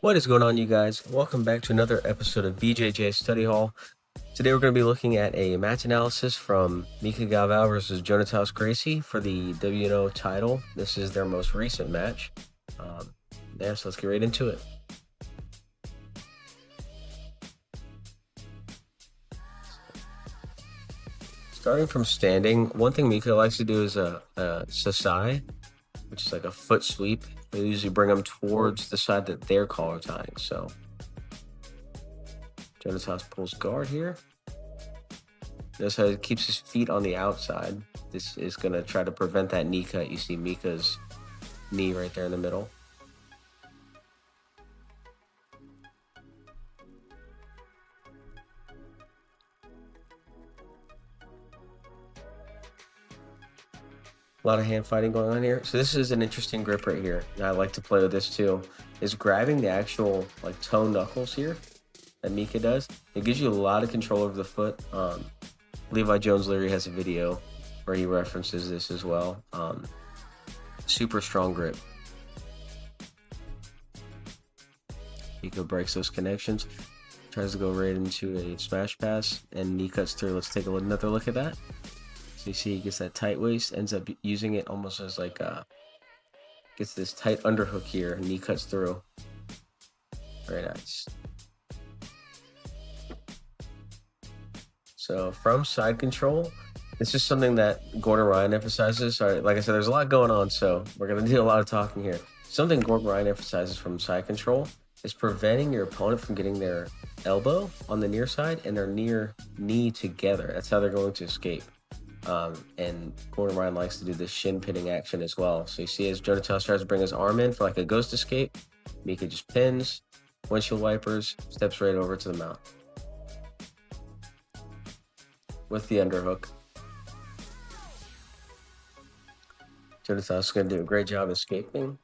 What is going on, you guys? Welcome back to another episode of BJJ Study Hall. Today we're going to be looking at a match analysis from Mica Galvao versus Jonatas Gracie for the WNO title. This is their most recent match. So let's get right into it. Starting from standing, one thing Mica likes to do is a sasai, which is like a foot sweep. They usually bring them towards the side that they're collar tying. So Jonatas pulls guard here. Notice how he keeps his feet on the outside. This is going to try to prevent that knee cut. You see Mica's knee right there in the middle. A lot of hand fighting going on here. So this is an interesting grip right here. And I like to play with this too. Is grabbing the actual like toe knuckles here that Mica does. It gives you a lot of control over the foot. Levi Jones-Leary has a video where he references this as well. Super strong grip. Mica breaks those connections. Tries to go right into a smash pass and knee cuts through. Let's take another look at that. So you see he gets that tight waist, ends up using it almost as like gets this tight underhook here, and knee cuts through. Very nice. So from side control, this is something that Gordon Ryan emphasizes. Sorry, like I said, there's a lot going on, so we're gonna do a lot of talking here. Something Gordon Ryan emphasizes from side control is preventing your opponent from getting their elbow on the near side and their near knee together. That's how they're going to escape. And Gordon Ryan likes to do this shin pinning action as well. So you see as Jonatas tries to bring his arm in for like a ghost escape, Mica just pins, windshield wipers, steps right over to the mount with the underhook. Jonatas is going to do a great job escaping.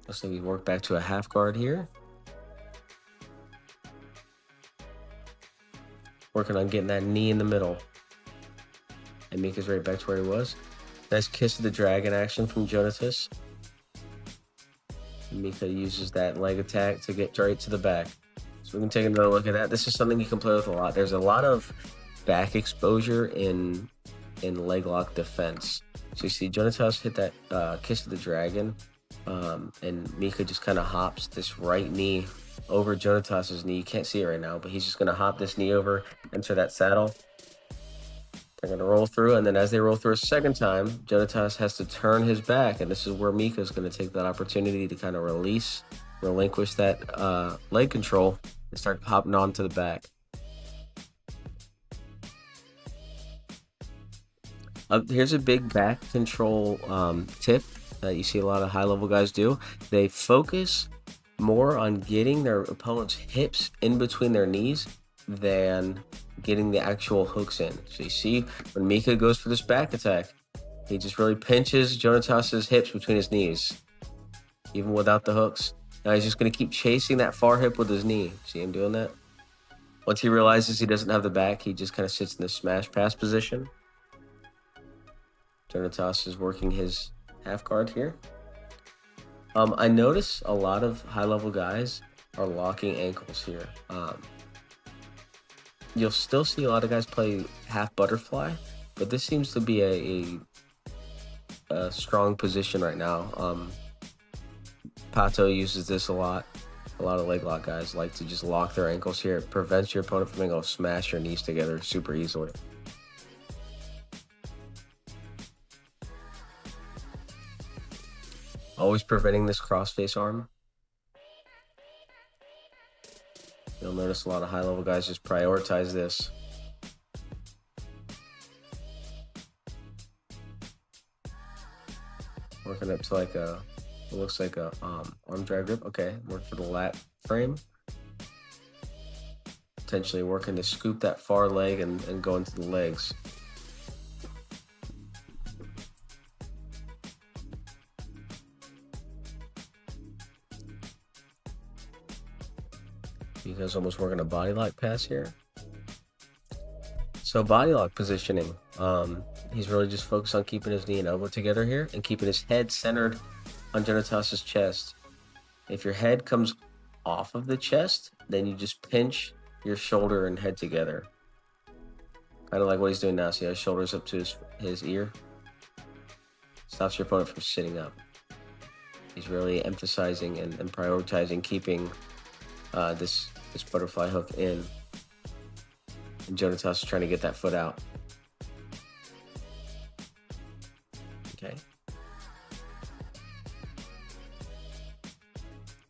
Looks like we work back to a half guard here. Working on getting that knee in the middle. And Mica's right back to where he was. Nice kiss of the dragon action from Jonatas. Mica uses that leg attack to get right to the back. So we can take another look at that. This is something you can play with a lot. There's a lot of back exposure in leg lock defense. So you see Jonatas hit that kiss of the dragon. And Mica just kind of hops this right knee over Jonatas's knee. You can't see it right now, but he's just going to hop this knee over into that saddle. They're going to roll through, and then as they roll through a second time, Jonatas has to turn his back, and this is where Mica is going to take that opportunity to kind of relinquish that leg control and start hopping onto the back. Here's a big back control tip that you see a lot of high-level guys do. They focus more on getting their opponent's hips in between their knees than getting the actual hooks in. So you see when Mica goes for this back attack, he just really pinches Jonatas's hips between his knees, even without the hooks. Now he's just going to keep chasing that far hip with his knee. See him doing that? Once he realizes he doesn't have the back, he just kind of sits in the smash pass position. Jonatas is working his half guard here. I notice a lot of high-level guys are locking ankles here. You'll still see a lot of guys play half butterfly, but this seems to be a strong position right now. Pato uses this a lot. A lot of leg lock guys like to just lock their ankles here. It prevents your opponent from being able to smash your knees together super easily. Always preventing this cross-face arm. You'll notice a lot of high-level guys just prioritize this. Working up to like it looks like a arm drag grip. Okay, work for the lat frame. Potentially working to scoop that far leg and go into the legs. Mica's almost working a body lock pass here. So body lock positioning. He's really just focused on keeping his knee and elbow together here and keeping his head centered on Jonatas's chest. If your head comes off of the chest, then you just pinch your shoulder and head together. Kind of like what he's doing now. See how his shoulder's up to his ear? Stops your opponent from sitting up. He's really emphasizing and prioritizing keeping this butterfly hook in. And Jonatas is trying to get that foot out. Okay.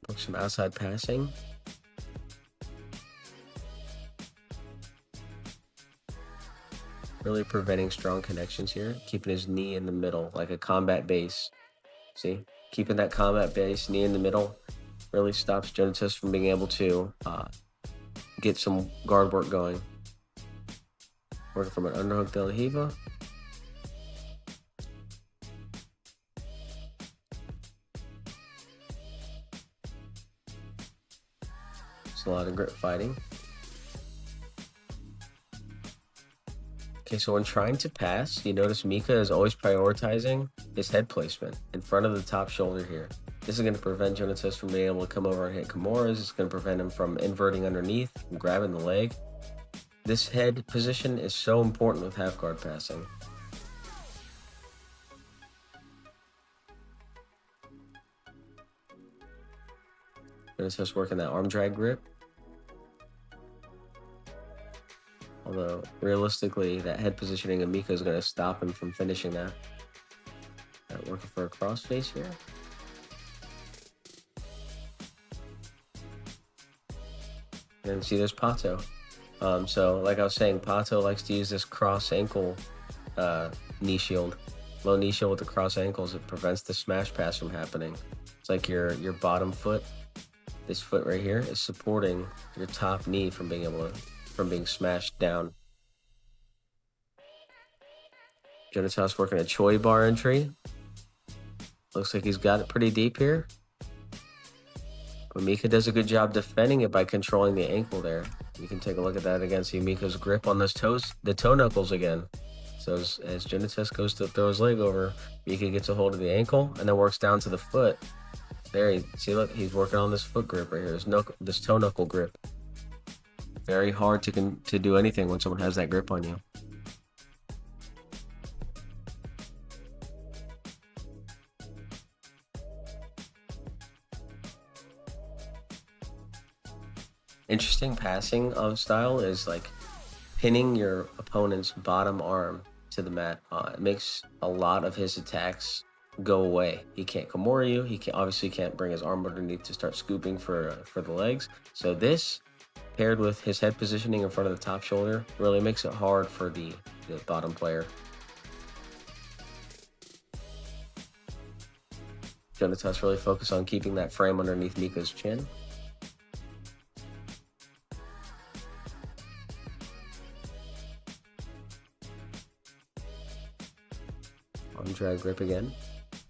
Book some outside passing. Really preventing strong connections here. Keeping his knee in the middle like a combat base. See? Keeping that combat base, knee in the middle, really stops Jonatas from being able to get some guard work going. Working from an underhook de la Hiva. It's a lot of grip fighting. Okay, so when trying to pass, you notice Mica is always prioritizing his head placement in front of the top shoulder here. This is going to prevent Jonatas from being able to come over and hit Kimuras. It's going to prevent him from inverting underneath and grabbing the leg. This head position is so important with half guard passing. Jonatas working that arm drag grip. Although, realistically, that head positioning of Mica is going to stop him from finishing that. Working for a crossface here. And see, there's Pato. So, like I was saying, Pato likes to use this cross ankle knee shield. Low knee shield with the cross ankles. It prevents the smash pass from happening. It's like your bottom foot. This foot right here is supporting your top knee from being smashed down. Jonatas working a Choi bar entry. Looks like he's got it pretty deep here. But Mica does a good job defending it by controlling the ankle there. You can take a look at that again. See Mica's grip on those toes, the toe knuckles again. So as Jonatas goes to throw his leg over, Mica gets a hold of the ankle and then works down to the foot. There, see, look, he's working on this foot grip right here, this toe knuckle grip. Very hard to do anything when someone has that grip on you. Interesting passing of style is like pinning your opponent's bottom arm to the mat. It makes a lot of his attacks go away. He can't Kimura you. He obviously can't bring his arm underneath to start scooping for the legs. So this, paired with his head positioning in front of the top shoulder, really makes it hard for the bottom player. Jonatas really focus on keeping that frame underneath Mica's chin. Arm drag grip again.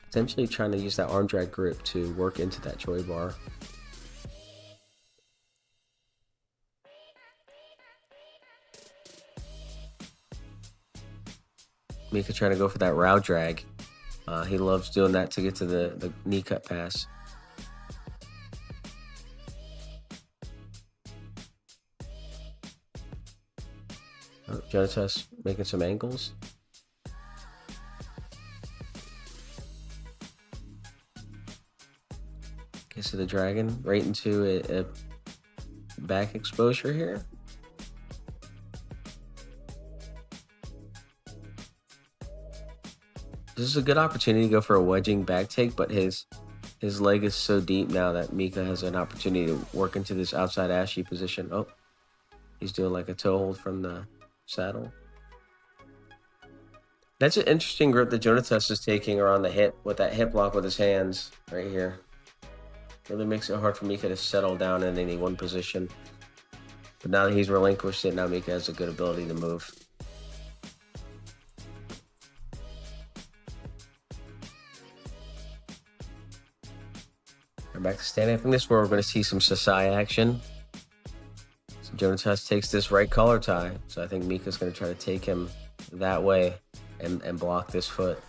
Essentially trying to use that arm drag grip to work into that Choi bar. Mica trying to go for that row drag. He loves doing that to get to the knee cut pass. Jonatas making some angles. Kiss of the Dragon right into a back exposure here. This is a good opportunity to go for a wedging back take, but his leg is so deep now that Mica has an opportunity to work into this outside ashy position. Oh, he's doing like a toe hold from the saddle. That's an interesting grip that Jonatas is taking around the hip with that hip lock with his hands right here. Really makes it hard for Mica to settle down in any one position. But now that he's relinquished it, now Mica has a good ability to move. We're back to standing. I think this is where we're going to see some Sasai action. So Jonatas takes this right collar tie. So I think Mica's going to try to take him that way and block this foot.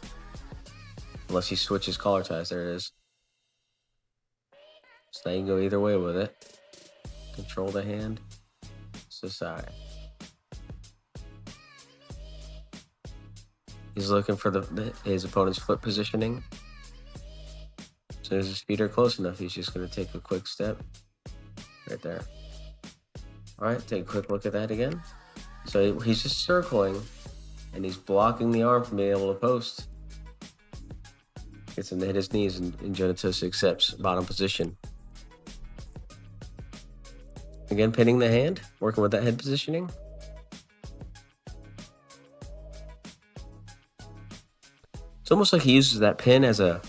Unless he switches collar ties. There it is. So now you can go either way with it. Control the hand. Sasai. He's looking for his opponent's foot positioning. As soon as his feet are close enough, he's just going to take a quick step. Right there. Alright, take a quick look at that again. So he's just circling, and he's blocking the arm from being able to post. Gets him to hit his knees, and Jonatas accepts bottom position. Again, pinning the hand, working with that head positioning. It's almost like he uses that pin as a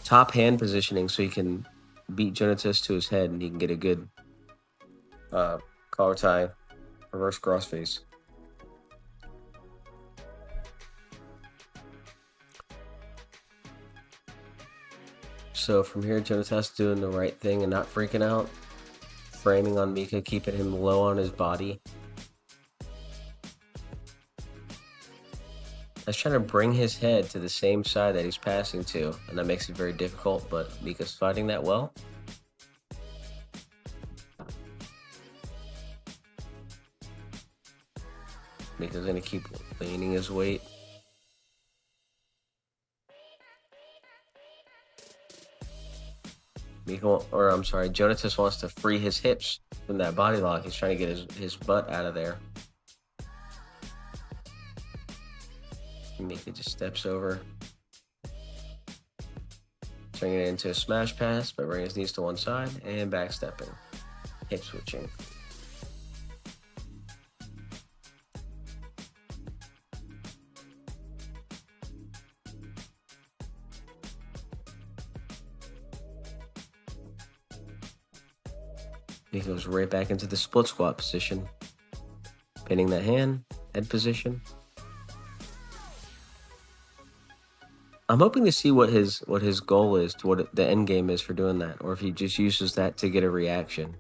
top hand positioning so he can beat Jonatas to his head, and he can get a good collar tie, reverse crossface. So from here, Jonatas doing the right thing and not freaking out. Framing on Mica, keeping him low on his body. I was trying to bring his head to the same side that he's passing to, and that makes it very difficult, but Mica's fighting that well. Mica's going to keep leaning his weight. Jonatas wants to free his hips from that body lock. He's trying to get his butt out of there. Mica just steps over, turning it into a smash pass by bringing his knees to one side and backstepping, hip switching. He goes right back into the split squat position, pinning that hand, head position. I'm hoping to see what his goal is, to what the end game is for doing that, or if he just uses that to get a reaction.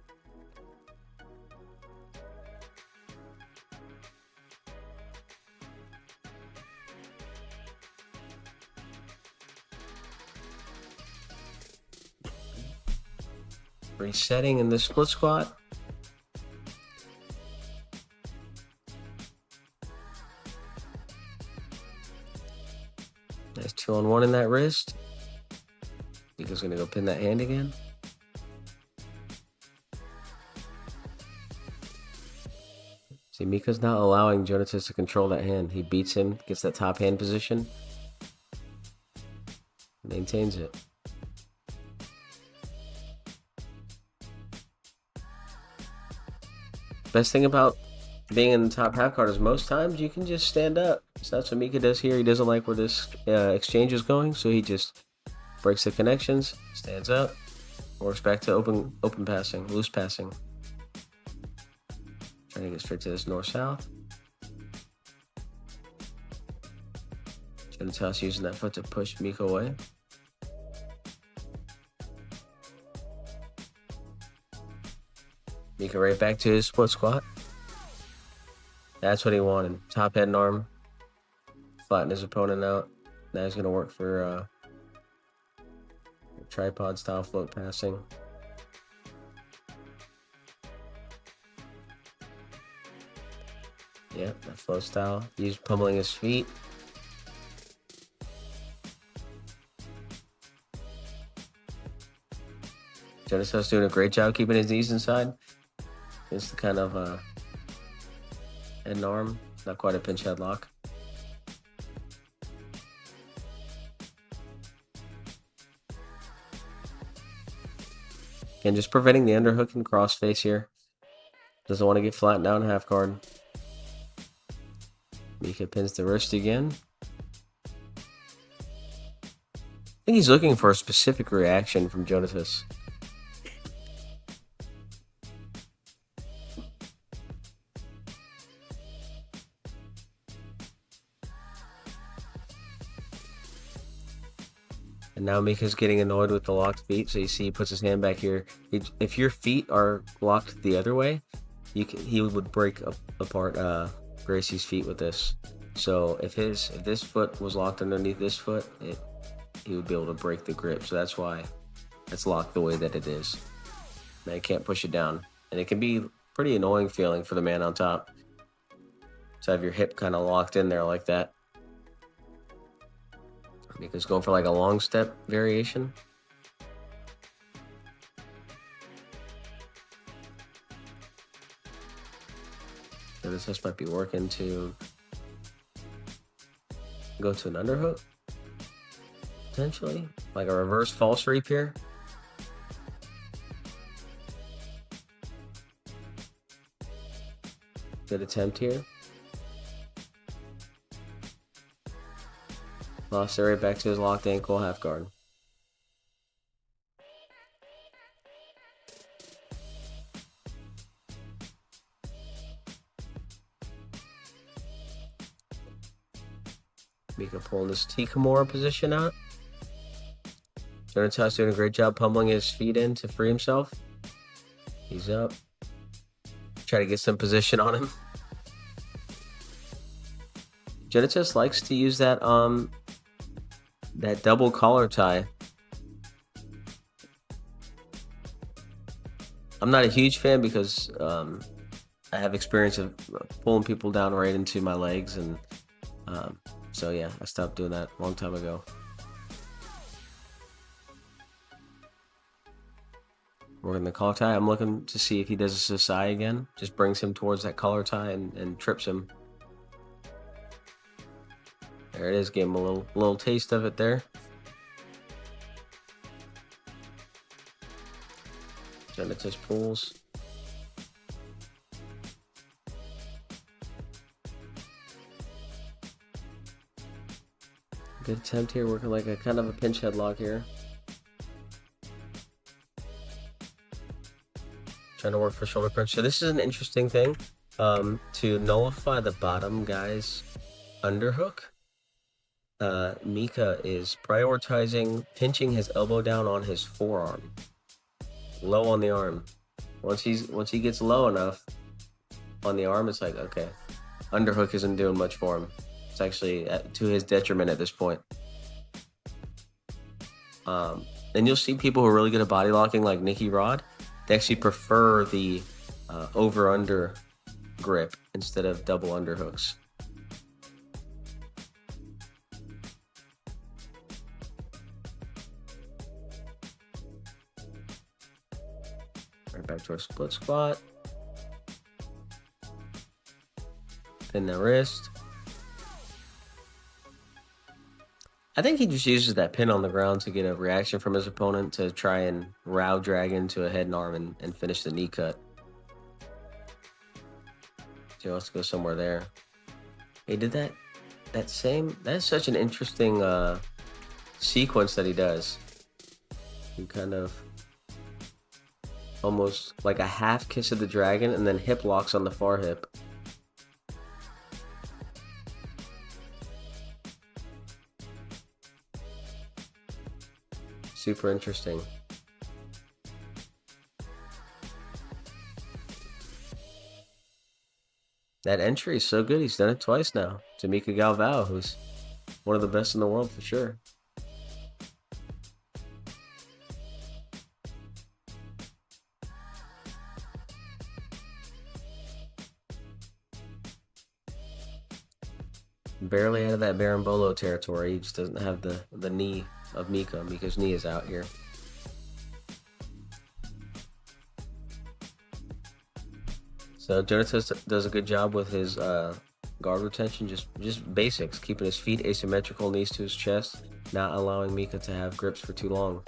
Resetting in the split squat. Nice 2-on-1 in that wrist. Mica's gonna go pin that hand again. See, Mica's not allowing Jonatas to control that hand. He beats him, gets that top hand position, maintains it. Best thing about being in the top half guard is most times you can just stand up. So that's what Mica does here. He doesn't like where this exchange is going, so he just breaks the connections, stands up, works back to open passing, loose passing. Trying to get straight to this north-south. Jonatas using that foot to push Mica away. Mica right back to his split squat. That's what he wanted. Top head and arm. Flatten his opponent out. Now he's going to work for tripod style float passing. Yep, that float style. He's pummeling his feet. Jonatas doing a great job keeping his knees inside. It's the kind of head and arm, not quite a pinch headlock. Again, just preventing the underhook and crossface here. Doesn't want to get flattened down half guard. Mica pins the wrist again. I think he's looking for a specific reaction from Jonatas. And now Mica's getting annoyed with the locked feet. So you see he puts his hand back here. If your feet are locked the other way, he would break apart Gracie's feet with this. So if this foot was locked underneath this foot, he would be able to break the grip. So that's why it's locked the way that it is. Now you can't push it down. And it can be pretty annoying feeling for the man on top to have your hip kind of locked in there like that. Because going for like a long step variation. So this might be working to go to an underhook, potentially, like a reverse false reap here. Good attempt here. Lost it right back to his locked ankle half guard. Mica pulling this T Kimura position out. Jonatas doing a great job pummeling his feet in to free himself. He's up. Try to get some position on him. Jonatas likes to use that that double collar tie. I'm not a huge fan because I have experience of pulling people down right into my legs, and so yeah, I stopped doing that a long time ago. Working the collar tie. I'm looking to see if he does a Sasai again. Just brings him towards that collar tie and trips him. There it is. Give him a little taste of it there. Jonatas pulls. Good attempt here, working like a kind of a pinch headlock here. Trying to work for shoulder crunch. So this is an interesting thing. To nullify the bottom guy's underhook, Mica is prioritizing pinching his elbow down on his forearm, low on the arm. Once he gets low enough on the arm, it's like, okay, underhook isn't doing much for him. It's actually to his detriment at this point. And you'll see people who are really good at body locking, like Nicky Rod, they actually prefer the over-under grip instead of double underhooks. Right back to our split squat. Pin the wrist. I think he just uses that pin on the ground to get a reaction from his opponent to try and row drag into a head and arm and finish the knee cut. So he wants to go somewhere there. He did that same. That's such an interesting sequence that he does. He kind of almost like a half kiss of the dragon and then hip locks on the far hip. Super interesting. That entry is so good. He's done it twice now to Mica Galvao, who's one of the best in the world for sure. Barely out of that Berimbolo territory. He just doesn't have the knee of Mica. Mica's knee is out here. So Jonatas does a good job with his guard retention, just basics, keeping his feet asymmetrical, knees to his chest, not allowing Mica to have grips for too long.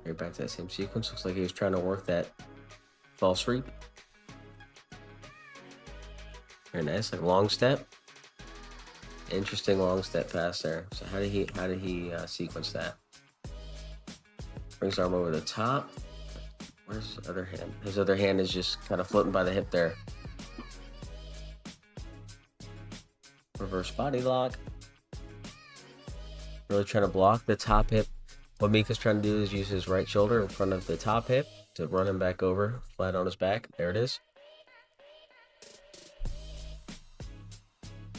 Right back to that same sequence. Looks like he was trying to work that false reap. Very nice, like long step. Interesting long step pass there. So how did he sequence that? Brings his arm over the top. Where's his other hand? His other hand is just kind of floating by the hip there. Reverse body lock. Really trying to block the top hip What Mica's trying to do is use his right shoulder in front of the top hip to run him back over, flat on his back. There it is.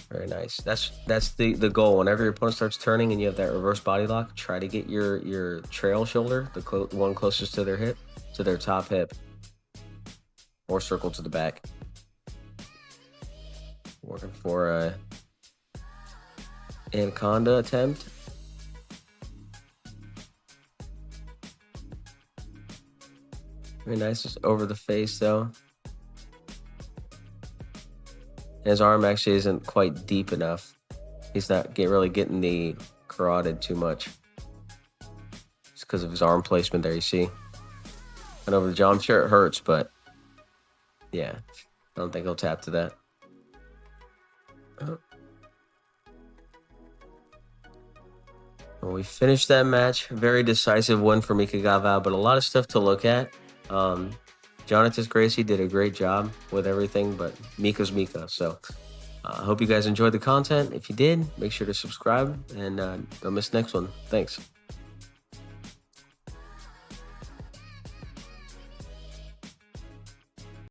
Very nice. That's the goal. Whenever your opponent starts turning and you have that reverse body lock, try to get your trail shoulder, the one closest to their hip, to their top hip, or circle to the back. Working for a anaconda attempt. Very nice. Just over the face though. His arm actually isn't quite deep enough. He's not really getting the carotid too much. It's because of his arm placement there, you see. And over the jaw, I'm sure it hurts, but yeah, I don't think he'll tap to that. Well, we finished that match. Very decisive win for Mica Galvao, but a lot of stuff to look at. Jonatas Gracie did a great job with everything, but Mica's Mica. So I hope you guys enjoyed the content. If you did, make sure to subscribe and don't miss the next one. Thanks.